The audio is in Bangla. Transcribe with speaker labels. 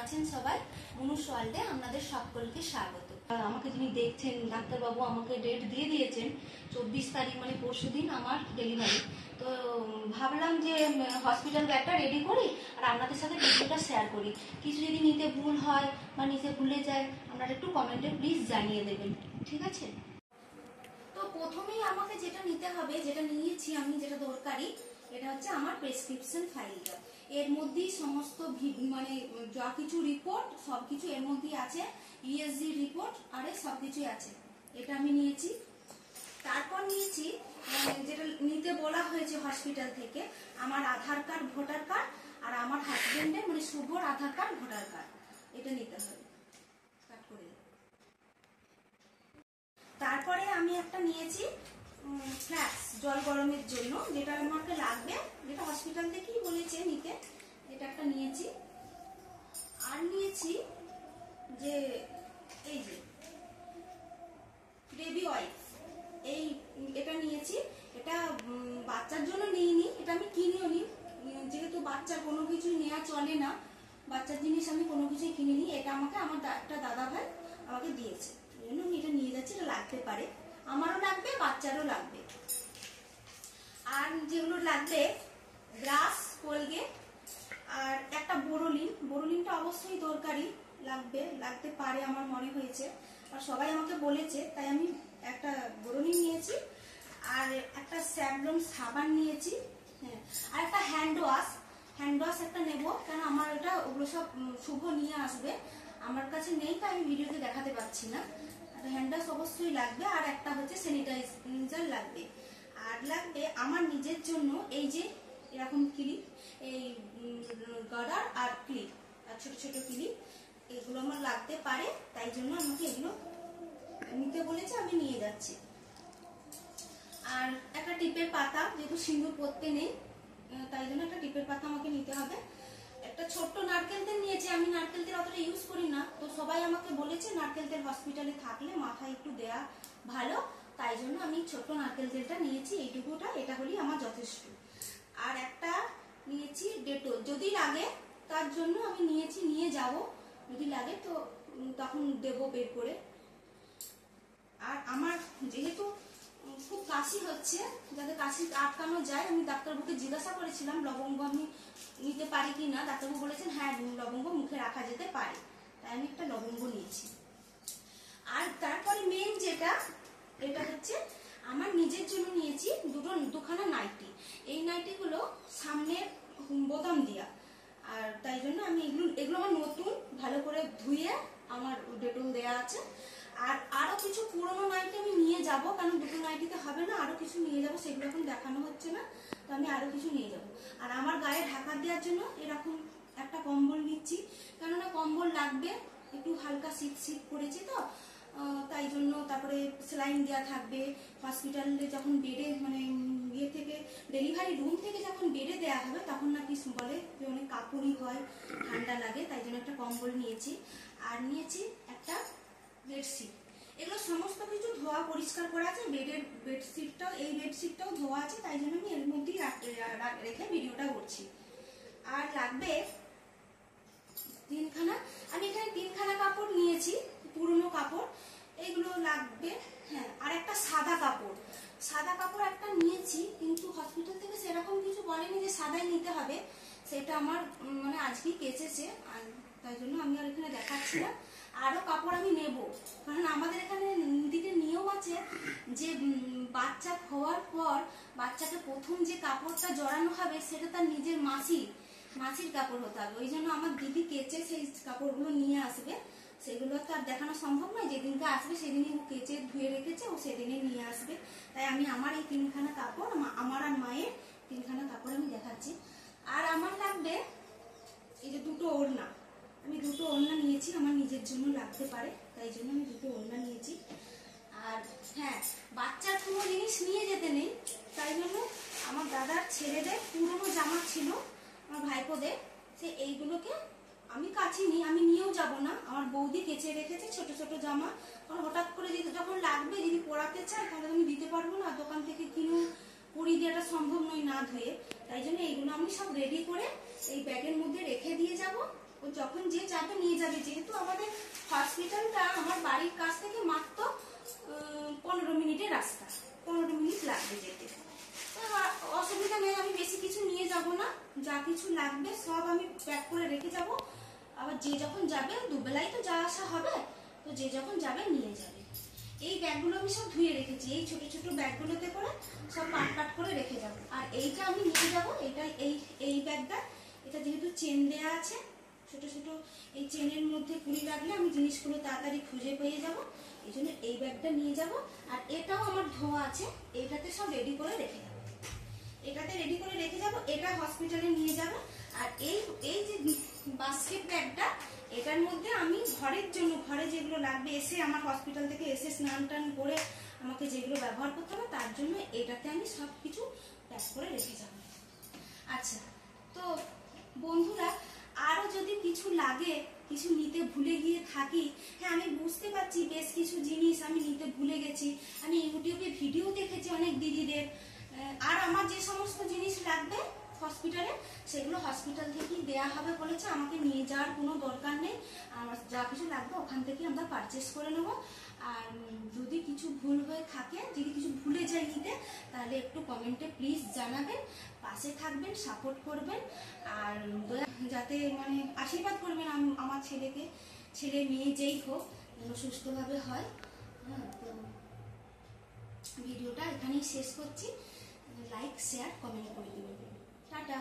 Speaker 1: আছেন সবাই? মনুষ ওয়ার্ল্ডে আপনাদের সকলকে স্বাগত। আমাকে যিনি দেখছেন ডাক্তারবাবু আমাকে ডেট দিয়ে দিয়েছেন 24 তারিখ, মানে পরশুদিন আমার ডেলিভারি। তো ভাবলাম যে হসপিটাল ব্যাগটা রেডি করি আর আপনাদের সাথে ভিডিওটা শেয়ার করি। কিছু যদি নিতে ভুল হয় বা নিতে ভুলে যায় আপনারা একটু কমেন্টে প্লিজ জানিয়ে দেবেন, ঠিক আছে? তো প্রথমেই আমাকে যেটা নিতে হবে, যেটা নিয়েছি আমি, যেটা দরকারি, এটা হচ্ছে আমার প্রেসক্রিপশন ফাইলটা। এর মধ্যেই সমস্ত মানে যা কিছু রিপোর্ট সবকিছু এর মধ্যেই আছে, ইএসজি রিপোর্ট আর সবকিছুই আছে। এটা আমি নিয়েছি। তারপর নিয়েছি যেটা নিতে বলা হয়েছে হসপিটাল থেকে, আমার আধার কার্ড, ভোটার কার্ড, আর আমার হাজবেন্ডের মানে শুভর আধার কার্ড, ভোটার কার্ড, এটা নিতে হবে। তারপরে আমি একটা নিয়েছি ফ্ল্যাক্স, জল গরমের জন্য, যেটা আমাকে লাগবে, যেটা হসপিটাল থেকেই বলেছে নিতে, এটা একটা নিয়েছি। আর নিয়েছি যে এই যে বেবি ওয়াইপস, এটা নিয়েছি। এটা বাচ্চার জন্য নিইনি, এটা আমি কিনেও নি, যেহেতু বাচ্চার কোনো কিছুই নেওয়া চলে না, বাচ্চার জিনিস আমি কোনো কিছুই কিনিনি। এটা আমাকে আমার একটা দাদা ভাই আমাকে দিয়েছে, এই জন্য আমি এটা নিয়ে যাচ্ছি। এটা লাগতে পারে, আমারও লাগবে, বাচ্চারও লাগবে। আর যেগুলো লাগবে ব্রাশ, কোলগেট, আর একটা বোরোলিন। বোরোলিনটা অবশ্যই দরকারি, লাগতে পারে আমার মনে হয়েছে, আর সবাই আমাকে বলেছে, তাই আমি একটা বোরোলিন নিয়েছি। আর একটা স্যাভলন সাবান নিয়েছি, হ্যাঁ। আর একটা হ্যান্ড ওয়াশ একটা নেবো, কারণ আমার এটা ওগুলো সব শুভ নিয়ে আসবে, আমার কাছে নেই, তাই আমি ভিডিওতে দেখাতে পারছি না। হ্যান্ড ওয়াশ অবশ্যই লাগবে। আর একটা হচ্ছে স্যানিটাইজার লাগবে। আর লাগবে আমার নিজের জন্য এই যে এরকম ক্লিপ, এই গার্ডার আর ক্লিপ, আর ছোট ছোট ক্লিপ, এগুলো আমার লাগতে পারে, তাই জন্য আমাকে এগুলো নিতে বলেছে, আমি নিয়ে যাচ্ছি। আর একটা টিপের পাতা, যেহেতু সিঁদুর পরতে নেই, তাই জন্য একটা টিপের পাতা আমাকে নিতে হবে। একটা ছোট্ট নারকেল তেল নিয়েছি, আমি নারকেল তেল অতটা ইউজ করি না, তো সবাই আমাকে বলেছে নারকেল তেল হসপিটালে থাকলে মাথায় একটু দেয়া ভালো, তাই জন্য আমি ছোট্ট নারকেল তেলটা নিয়েছি। এইটুকুটা, এটা হলেই আমার যথেষ্ট। আর একটা নিয়েছি ডেটল, যদি লাগে তার জন্য আমি নিয়েছি, নিয়ে যাব, যদি লাগে তো তখন দেবো বের করে। আর আমার যেহেতু খুব কাশি হচ্ছে, যাতে কাশি আটকানো যায়, আমি ডাক্তারবাবুকে জিজ্ঞাসা করেছিলাম লবঙ্গ আমি নিতে পারি কিনা। ডাক্তারবাবু বলেছেন হ্যাঁ লবঙ্গ মুখে রাখা যেতে পারে, তাই আমি একটা লবঙ্গ নিয়েছি। আর তারপরে মেন যেটা, এটা হচ্ছে আমার নিজের জন্য নিয়েছি দুখানা নাইটি। এই নাইটিগুলো সামনের বোতাম দিয়া, আর তাই জন্য আমি এগুলো আমার নতুন, ভালো করে ধুয়ে আমার ডেটল দেয়া আছে। আর আরো কিছু পুরোনো নাইটি আমি নিয়ে যাব, কারণ দুটো নাইটিতে হবে না, আরো কিছু নিয়ে যাব, সেগুলো এখন দেখানো হচ্ছে না, তো আমি আরো কিছু নিয়ে যাব। আর আমার গায়ে ঢাকা দেওয়ার জন্য এরকম একটা কম্বল নিচ্ছি, কেননা কম্বল লাগবে, একটু হালকা শীত পড়েছে তো, তাই জন্য। তারপরে সেলাইন দেওয়া থাকবে হসপিটালে, যখন বেডে মানে ইয়ে থেকে ডেলিভারি রুম থেকে যখন বেডে দেওয়া হবে, তখন নাকি বলে যে অনেক কাঁপুনি হয়, ঠান্ডা লাগে, তাই জন্য একটা কম্বল নিয়েছি। আর নিয়েছি একটা বেডশিট। এগুলো সমস্ত কিছু ধোয়া পরিষ্কার করা আছে, বেডশিটটাও, এই বেডশিটটাও ধোয়া আছে, তাই জন্য আমি এর মধ্যেই রেখে ভিডিওটা করছি। আর লাগবে আমি এখানে 3খানা কাপড় নিয়েছি, পুরনো কাপড়, এগুলো লাগবে, হ্যাঁ। আর একটা সাদা কাপড় একটা নিয়েছি, কিন্তু হসপিটাল থেকে সেরকম কিছু বলেনি যে সাদাই নিতে হবে, সেটা আমার মানে আজকেই কেচেছে, তাই জন্য আমি আর এখানে দেখাচ্ছি না। আরো কাপড় আমি নেব, কারণ আমাদের এখানে দিকে নিয়ম আছে যে বাচ্চা হওয়ার পর বাচ্চাকে প্রথম যে কাপড়টা জড়ানো হবে সেটা তার নিজের মাসির কাপড় হতে হবে। ওই জন্য আমার দিদি কেচে সেই কাপড়গুলো নিয়ে আসবে, সেগুলো তো আর দেখানো সম্ভব নয়, যেদিনকে আসবে সেদিনই ও কেচে ধুয়ে রেখেছে, ও সেদিনই নিয়ে আসবে। তাই আমি আমার এই 3খানা কাপড়, আমার আর মায়ের 3খানা কাপড় আমি দেখাচ্ছি। আর আমার লাগবে এই যে দুটো ওড়না, আমি দুটো ওড়না নিয়েছি, আমার নিজের জন্য লাগতে পারে, তাই জন্য আমি দুটো ওড়না নিয়েছি। আর হ্যাঁ, বাচ্চার কোনো জিনিস নিয়ে যেতে নেই, তাই জন্য আমার দাদার ছেলেদের পুরনো জামা ছিল, আমার ভাইপোদের, সে এইগুলোকে আমি কাচিনি, আমি নিয়েও যাব না, আমার বৌদি কেচে রেখেছে ছোট ছোট জামা, কারণ হঠাৎ করে যখন লাগবে, যদি পরাতে চায় তাহলে আমি দিতে পারবো না, দোকান থেকে কিনে পরিয়ে দেওয়াটা সম্ভব নয় না ধুয়ে, তাই জন্য এইগুলো আমি সব রেডি করে এই ব্যাগের মধ্যে রেখে দিয়ে যাব। ও যখন যে যাবে নিয়ে যাবে। যেহেতু আমাদের হসপিটালটা আমার বাড়ির কাছ থেকে মাত্র 15 মিনিটের রাস্তা, 15 মিনিট লাগবে যেতে। অসুবিধা নেই, আমি বেশি কিছু নিয়ে যাব না, যা কিছু লাগবে সব আমি প্যাক করে রেখে যাব। আবার যে যখন যাবে, দুবেলাই তো যা আসা হবে, তো যে যখন যাবে নিয়ে যাবে। এই ব্যাগগুলো আমি সব ধুয়ে রেখেছি, এই ছোট ছোট ব্যাগগুলোতে করে সব পাট পাট করে রেখে যাব। আর এইটা আমি নিয়ে যাব, এটা এই ব্যাগটা, এটা যেহেতু চেন দেয়া আছে, ছোট ছোট এই চেনের মধ্যে কুড়ি রাখলে আমি জিনিসগুলো তাড়াতাড়ি খুঁজে পেয়ে যাব, এই জন্য এই ব্যাগটা নিয়ে যাব। আর এটাও আমার ধোয়া আছে, এটাতে সব রেডি করে রেখে যাবো, এটাতে রেডি করে রেখে যাব, এটা হসপিটালে নিয়ে যাবে। আর এই যে বাস্কেট ব্যাগটা, এটার মধ্যে আমি ঘরের জন্য, ঘরে যেগুলো লাগবে, এসে আমার হসপিটাল থেকে এসে স্নান টান করে আমাকে যেগুলো ব্যবহার করতে হবে, তার জন্য এটাতে আমি সব কিছু প্যাক করে রেখে যাব। আচ্ছা, তো বন্ধুরা, আরো যদি কিছু লাগে, কিছু নিতে ভুলে গিয়ে থাকি, হ্যাঁ আমি বুঝতে পারছি বেশ কিছু জিনিস আমি নিতে ভুলে গেছি, আমি ইউটিউবে ভিডিও দেখেছি অনেক দিদিদের। আর আমার যে সমস্ত জিনিস লাগবে হসপিটালে, সেগুলো হসপিটাল থেকেই দেয়া হবে বলেছে, আমাকে নিয়ে যাওয়ার কোনো দরকার নেই। আমার যা কিছু লাগবে ওখান থেকে আমরা পারচেস করে নেব। আর যদি কিছু ভুল হয়ে থাকে, যদি কিছু ভুলে যাই নিতে, তাহলে একটু কমেন্টে প্লিজ জানাবেন, পাশে থাকবেন, সাপোর্ট করবেন। আর যাতে মানে আশীর্বাদ করবেন আমার ছেলেকে, ছেলে মেয়ে যেই হোক যেন সুস্থভাবে হয়। হ্যাঁ, তো ভিডিওটা এখানেই শেষ করছি। লাইক, শেয়ার, কমেন্ট করে দেবেন। টাটা।